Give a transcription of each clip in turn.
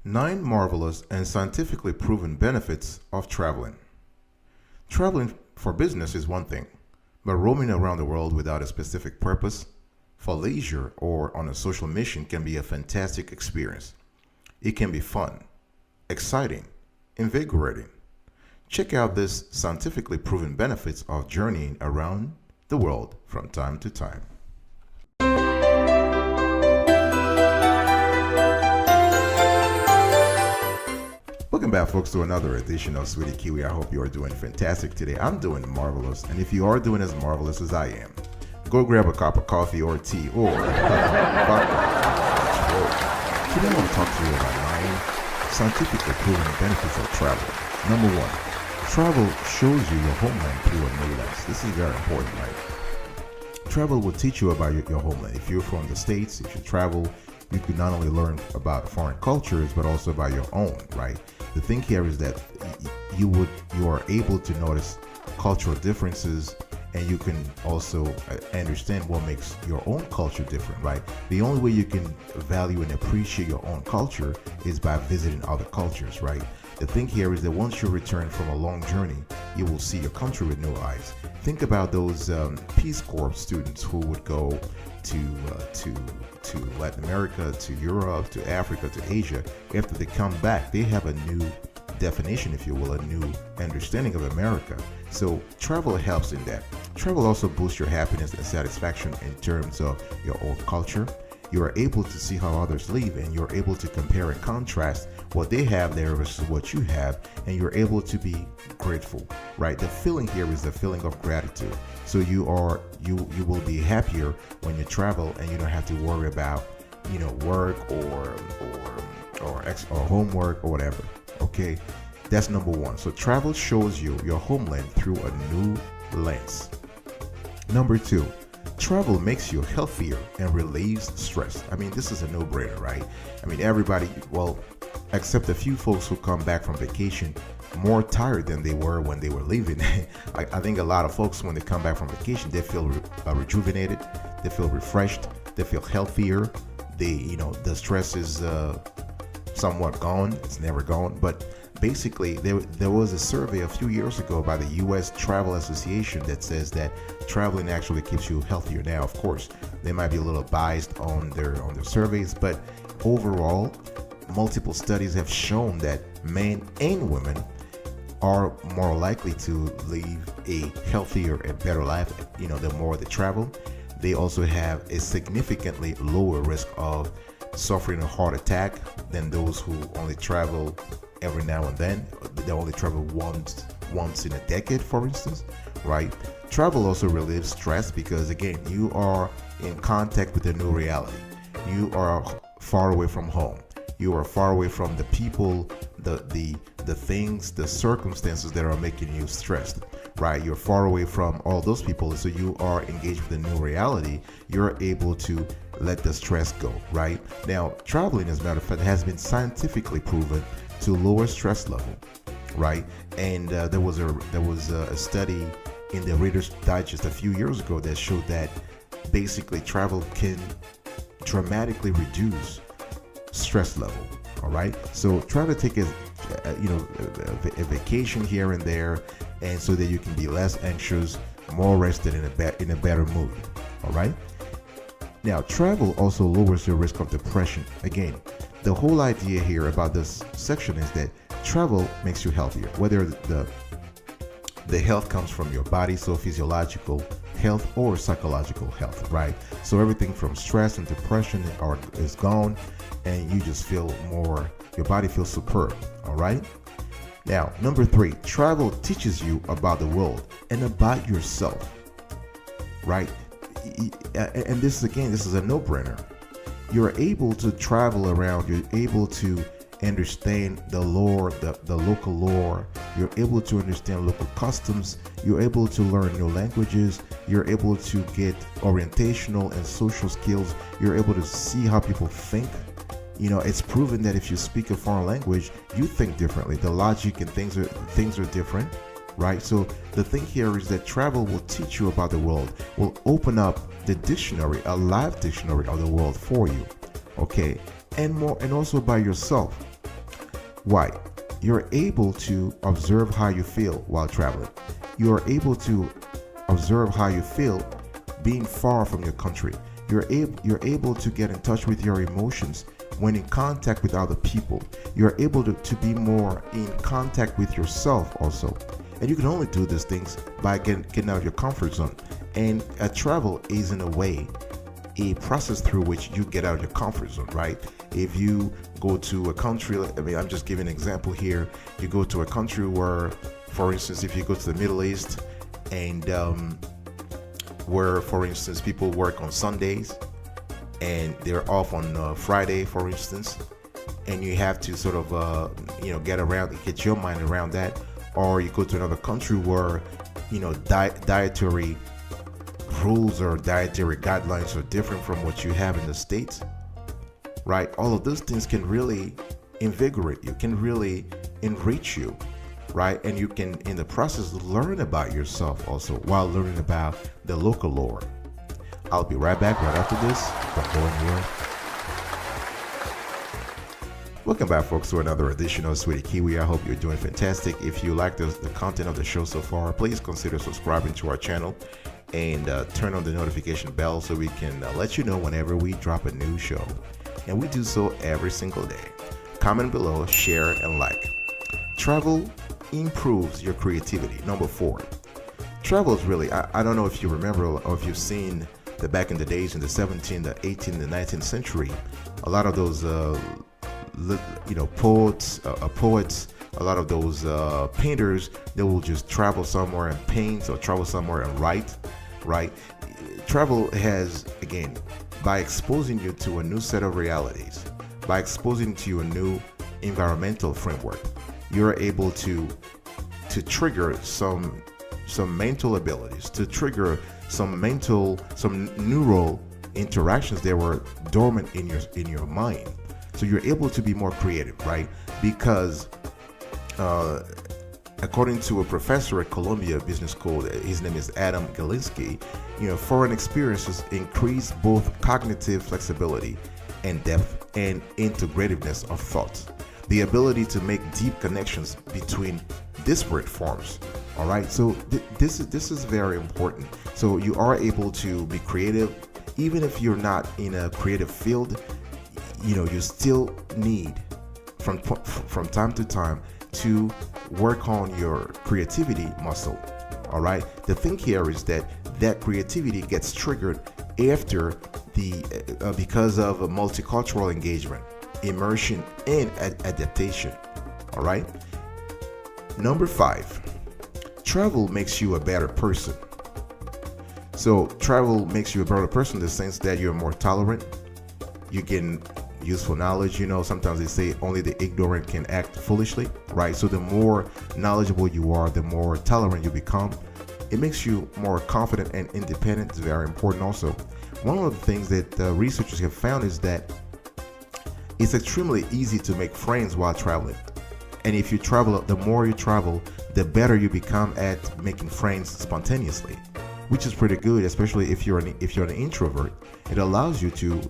9 marvelous and scientifically proven benefits of traveling. Traveling for business is one thing, but roaming around the world without a specific purpose, for leisure, or on a social mission can be a fantastic experience. It can be fun, exciting, invigorating. Check out this scientifically proven benefits of journeying around the world from time to time. Welcome back, folks, to another edition of Sweetie Kiwi. I hope you are doing fantastic today. I'm doing marvelous, and if you are doing as marvelous as I am, go grab a cup of coffee or tea or vodka. Today I want to talk to you about 9 scientifically proven benefits of travel. Number 1, travel shows you your homeland through a new lens. This is very important, right? Travel will teach you about your homeland. If you're from the States, if you travel, you can not only learn about foreign cultures, but also about your own, right? The thing here is that you are able to notice cultural differences, and you can also understand what makes your own culture different, right? The only way you can value and appreciate your own culture is by visiting other cultures, right? The thing here is that once you return from a long journey, you will see your country with new eyes. Think about those Peace Corps students who would go to Latin America, to Europe, to Africa, to Asia. After they come back, they have a new definition, if you will, a new understanding of America. So travel helps in that. Travel also boosts your happiness and satisfaction in terms of your own culture. You are able to see how others live, and you're able to compare and contrast what they have there versus what you have, and you're able to be grateful, right? The feeling here is the feeling of gratitude. So you will be happier when you travel, and you don't have to worry about work or homework or whatever. Okay, that's number 1. So travel shows you your homeland through a new lens. Number 2, travel makes you healthier and relieves stress. I mean, this is a no-brainer, right? I mean, everybody, well, except a few folks who come back from vacation more tired than they were when they were leaving. I think a lot of folks, when they come back from vacation, they feel rejuvenated, they feel refreshed, they feel healthier. The stress is somewhat gone. It's never gone, but basically there was a survey a few years ago by the U.S. Travel Association that says that traveling actually keeps you healthier. Now, of course, they might be a little biased on their surveys, but overall, multiple studies have shown that men and women are more likely to live a healthier and better life. The more they travel, they also have a significantly lower risk of suffering a heart attack than those who only travel every now and then. They only travel once in a decade, for instance, right? Travel also relieves stress because, again, you are in contact with a new reality. You are far away from home. You are far away from the people, the things, the circumstances that are making you stressed, right? You're far away from all those people, so you are engaged with a new reality. You're able to let the stress go, right? Now, traveling, as a matter of fact, has been scientifically proven to lower stress level, right? And there was a study in the Reader's Digest a few years ago that showed that basically travel can dramatically reduce stress level. All right, so try to take a vacation here and there, and so that you can be less anxious, more rested, in a better mood. All right. Now, travel also lowers your risk of depression. Again, the whole idea here about this section is that travel makes you healthier, whether the health comes from your body, so physiological health or psychological health, right? So everything from stress and depression is gone, and you just feel more, your body feels superb, all right? Now, number 3, travel teaches you about the world and about yourself, right? And this is a no-brainer. You're able to travel around, you're able to understand the lore, the local lore. You're able to understand local customs. You're able to learn new languages. You're able to get orientational and social skills. You're able to see how people think. It's proven that if you speak a foreign language, you think differently. The logic and things are different, right? So the thing here is that travel will teach you about the world, will open up the dictionary, a live dictionary of the world for you, okay? And also by yourself. Why? You're able to observe how you feel while traveling. You are able to observe how you feel being far from your country. You're able to get in touch with your emotions when in contact with other people. You're able to be more in contact with yourself also. And you can only do these things by getting out of your comfort zone. And travel is, in a way, a process through which you get out of your comfort zone, right? If you go to a country, I mean, I'm just giving an example here. You go to a country where, for instance, if you go to the Middle East and where, for instance, people work on Sundays and they're off on Friday, for instance, and you have to sort of, get your mind around that. Or you go to another country where, dietary rules or dietary guidelines are different from what you have in the States, right? All of those things can really invigorate you, can really enrich you, right? And you can, in the process, learn about yourself also while learning about the local lore. I'll be right back right after this. Don't go anywhere. Welcome back, folks, to another edition of Sweetie Kiwi. I hope you're doing fantastic. If you like the content of the show so far, please consider subscribing to our channel and turn on the notification bell so we can let you know whenever we drop a new show. And we do so every single day. Comment below, share, and like. Travel improves your creativity. Number 4. Travel is really, I don't know if you remember or if you've seen that back in the days in the 17th, the 18th, the 19th century, a lot of those poets, a lot of those painters, they will just travel somewhere and paint or travel somewhere and write, right? Travel has, again, by exposing you to a new set of realities, by exposing to you a new environmental framework, you're able to trigger some mental abilities, to trigger some neural interactions that were dormant in your mind. So you're able to be more creative, right? Because according to a professor at Columbia Business School, his name is Adam Galinsky, foreign experiences increase both cognitive flexibility and depth and integrativeness of thought. The ability to make deep connections between disparate forms. All right, so this is very important. So you are able to be creative, even if you're not in a creative field. You still need from time to time to work on your creativity muscle. All right. The thing here is that creativity gets triggered after because of a multicultural engagement, immersion, and adaptation. All right. Number 5, travel makes you a better person. So travel makes you a better person in the sense that you're more tolerant. You can useful knowledge. Sometimes they say only the ignorant can act foolishly, right? So the more knowledgeable you are, the more tolerant you become. It makes you more confident and independent. It's very important also. One of the things that researchers have found is that it's extremely easy to make friends while traveling. And if you travel, the more you travel, the better you become at making friends spontaneously, which is pretty good, especially if you're an introvert. It allows you to,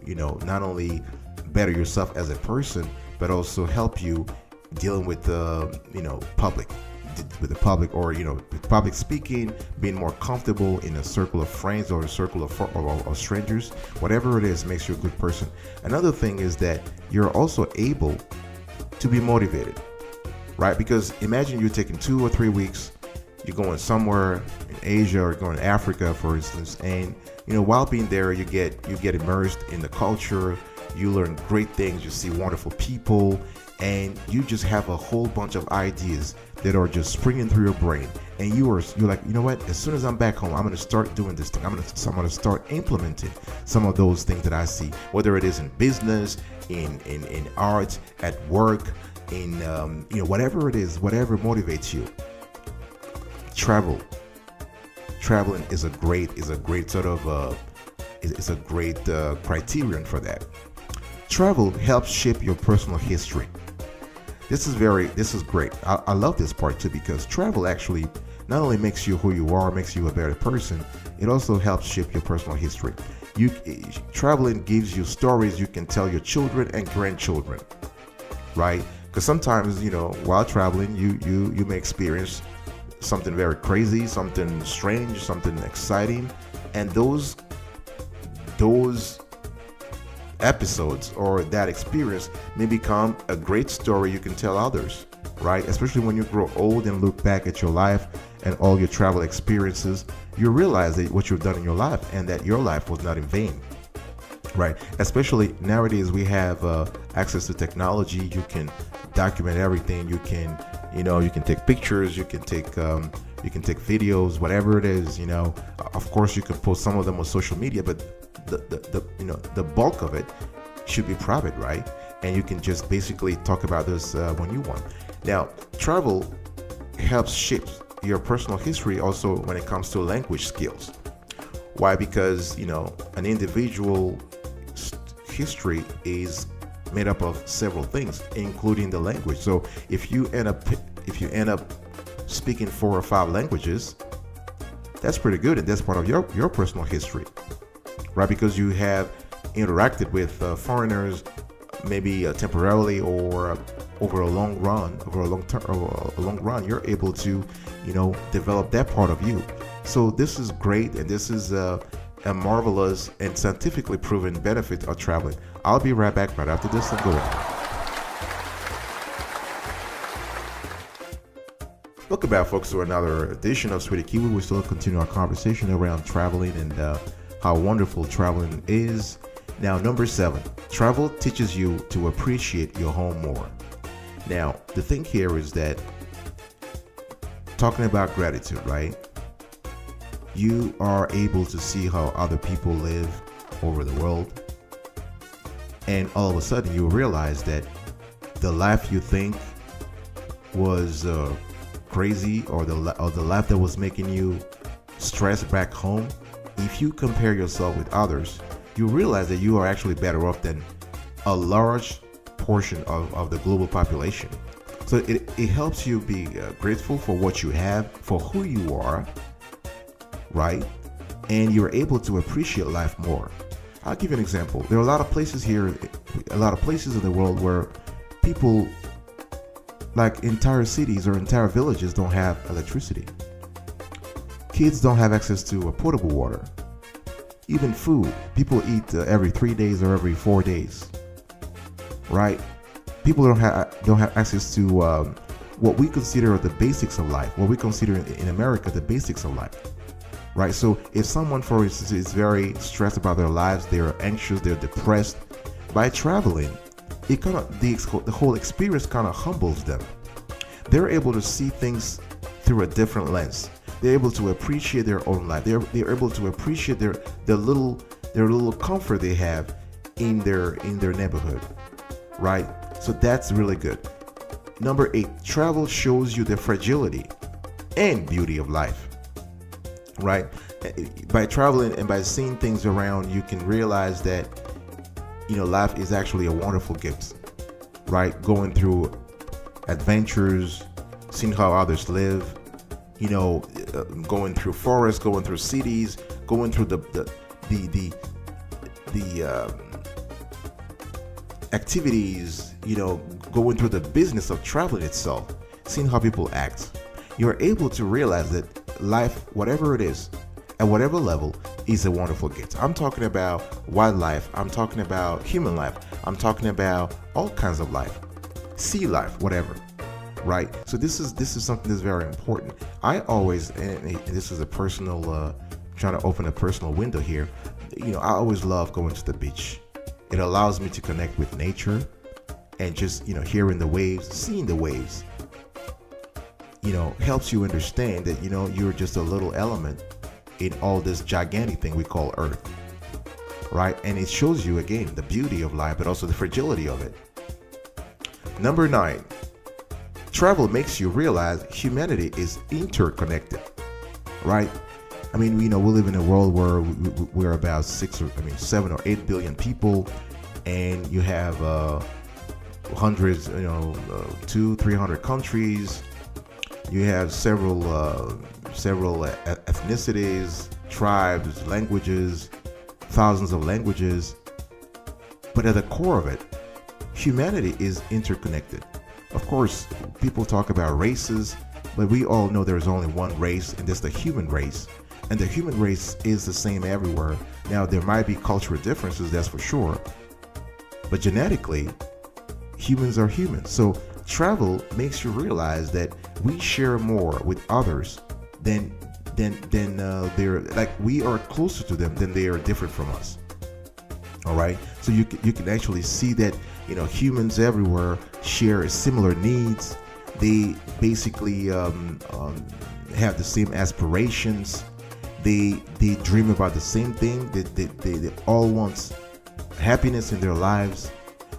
not only better yourself as a person, but also help you dealing with public or public speaking, being more comfortable in a circle of friends or a circle of strangers. Whatever it is makes you a good person. Another thing is that you're also able to be motivated, right? Because imagine you're taking 2 or 3 weeks, you're going somewhere in Asia or going to Africa, for instance, and while being there, you get immersed in the culture. You learn great things, you see wonderful people, and you just have a whole bunch of ideas that are just springing through your brain. And you're like, what? As soon as I'm back home, I'm going to start doing this thing. I'm going to start implementing some of those things that I see, whether it is in business, in art, at work, in whatever it is, whatever motivates you. Traveling is a great sort of it's a great criterion for that. Travel helps shape your personal history. This is great. I love this part too, because travel actually not only makes you who you are, makes you a better person, it also helps shape your personal history. Traveling gives you stories you can tell your children and grandchildren, right? Because sometimes, while traveling, you may experience something very crazy, something strange, something exciting, and those episodes or that experience may become a great story you can tell others, right? Especially when you grow old and look back at your life and all your travel experiences, you realize that what you've done in your life and that your life was not in vain, right? Especially nowadays, we have access to technology. You can document everything. You can take pictures, you can take videos, whatever it is. Of course, you can post some of them on social media, but the bulk of it should be private, right? And you can just basically talk about this when you want. Now, travel helps shape your personal history also when it comes to language skills. Why? Because an individual history is made up of several things, including the language. So if you end up speaking 4 or 5 languages, that's pretty good, and that's part of your personal history, right? Because you have interacted with foreigners, maybe temporarily or over a long run, you're able to, develop that part of you. So this is great, and this is a marvelous and scientifically proven benefit of traveling. I'll be right back right after this and go on. Welcome back, folks, to another edition of Sweetie Kiwi. We still continue our conversation around traveling and how wonderful traveling is. Now, number 7, travel teaches you to appreciate your home more. Now, the thing here is that talking about gratitude, right? You are able to see how other people live over the world, and all of a sudden you realize that the life you think was crazy, or the life that was making you stressed back home, if you compare yourself with others, you realize that you are actually better off than a large portion of the global population. So it helps you be grateful for what you have, for who you are, right? And you're able to appreciate life more. I'll give you an example. There are a lot of places in the world where people, like entire cities or entire villages, don't have electricity. Kids don't have access to potable water. Even food, people eat every 3 days or every 4 days, right? People don't have access to what we consider the basics of life, what we consider in America the basics of life, right? So if someone, for instance, is very stressed about their lives, they're anxious, they're depressed, by traveling, the whole experience kind of humbles them. They're able to see things through a different lens. They're able to appreciate their own life. They're able to appreciate their little comfort they have in their neighborhood, right? So that's really good. Number 8, travel shows you the fragility and beauty of life, right? By traveling and by seeing things around, you can realize that life is actually a wonderful gift, right? Going through adventures, seeing how others live, going through forests, going through cities, going through the activities, going through the business of traveling itself, seeing how people act. You're able to realize that life, whatever it is, at whatever level, is a wonderful gift. I'm talking about wildlife. I'm talking about human life. I'm talking about all kinds of life, sea life, whatever, right? So this is something that's very important. I always, and this is a personal, trying to open a personal window here. I always love going to the beach. It allows me to connect with nature and just, hearing the waves, seeing the waves, helps you understand that, you're just a little element in all this gigantic thing we call Earth, right? And it shows you, again, the beauty of life, but also the fragility of it. Number 9, travel makes you realize humanity is interconnected, right? I mean, we live in a world where we're about 7 or 8 billion people, and you have hundreds, 200-300 countries. You have several ethnicities, tribes, languages, thousands of languages. But at the core of it, humanity is interconnected. Of course, people talk about races, but we all know there's only one race, and that's the human race. And the human race is the same everywhere. Now, there might be cultural differences, that's for sure. But genetically, humans are humans. So travel makes you realize that we share more with others than they're like, we are closer to them than they are different from us. All right. So you can actually see that, humans everywhere share similar needs. They basically have the same aspirations. They dream about the same thing. They all want happiness in their lives,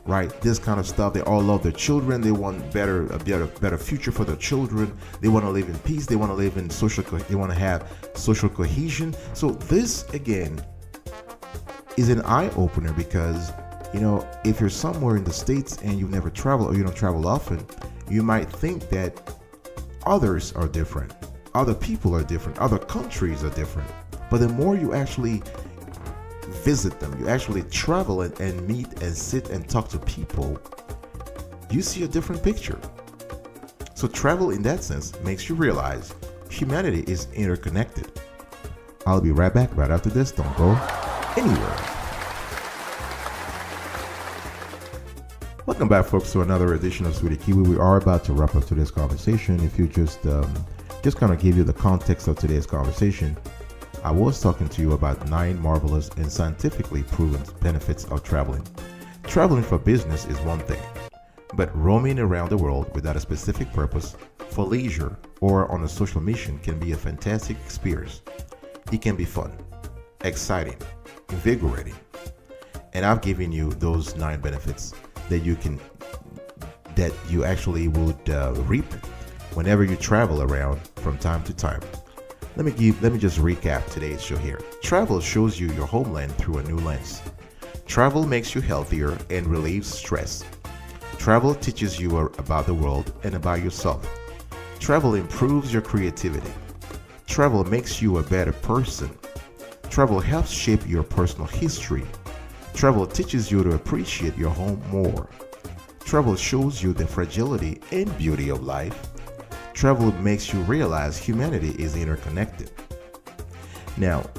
right? This kind of stuff. They all love their children. They want a better future for their children. They want to live in peace. They want to live in they want to have social cohesion. So this again is an eye-opener, because if you're somewhere in the States and you've never traveled, or you don't travel often, you might think that others are different, other people are different, other countries are different. But the more you actually visit them, you actually travel and meet and sit and talk to people, you see a different picture. So travel in that sense makes you realize humanity is interconnected. I'll be right back right after this. Don't go anywhere. Welcome back, folks, to another edition of Sweetie Kiwi. We are about to wrap up today's conversation. If you just kind of give you the context of today's conversation, I was talking to you about 9 marvelous and scientifically proven benefits of traveling. Traveling for business is one thing, but roaming around the world without a specific purpose, for leisure, or on a social mission can be a fantastic experience. It can be fun, exciting, invigorating. And I've given you those 9 benefits that you actually would reap whenever you travel around from time to time. Let me just recap today's show here. Travel shows you your homeland through a new lens. Travel makes you healthier and relieves stress. Travel teaches you about the world and about yourself. Travel improves your creativity. Travel makes you a better person. Travel helps shape your personal history. Travel teaches you to appreciate your home more. Travel shows you the fragility and beauty of life. Travel makes you realize humanity is interconnected. Now,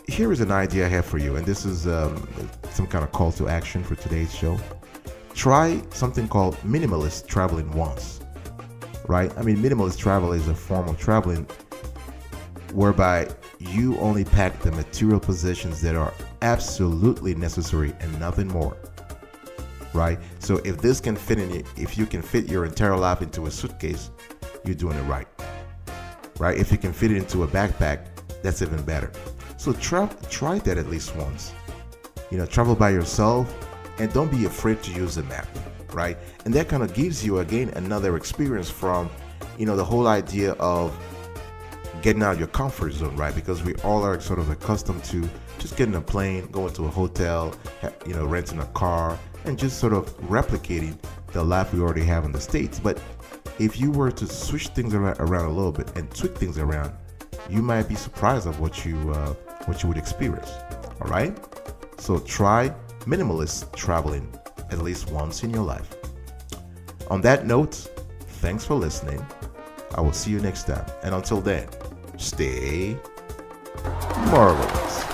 here is an idea I have for you, and this is some kind of call to action for today's show. Try something called minimalist traveling once, right? I mean, minimalist travel is a form of traveling whereby you only pack the material possessions that are absolutely necessary and nothing more, right? So if you can fit your entire life into a suitcase, you're doing it right? If you can fit it into a backpack, that's even better. So try that at least once. Travel by yourself, and don't be afraid to use a map, right? And that kind of gives you again another experience from, the whole idea of getting out of your comfort zone, right? Because we all are sort of accustomed to just getting a plane, going to a hotel, renting a car, and just sort of replicating the life we already have in the States. But if you were to switch things around a little bit and tweak things around, you might be surprised of what you would experience. All right? So try minimalist traveling at least once in your life. On that note, thanks for listening. I will see you next time. And until then, stay marvelous.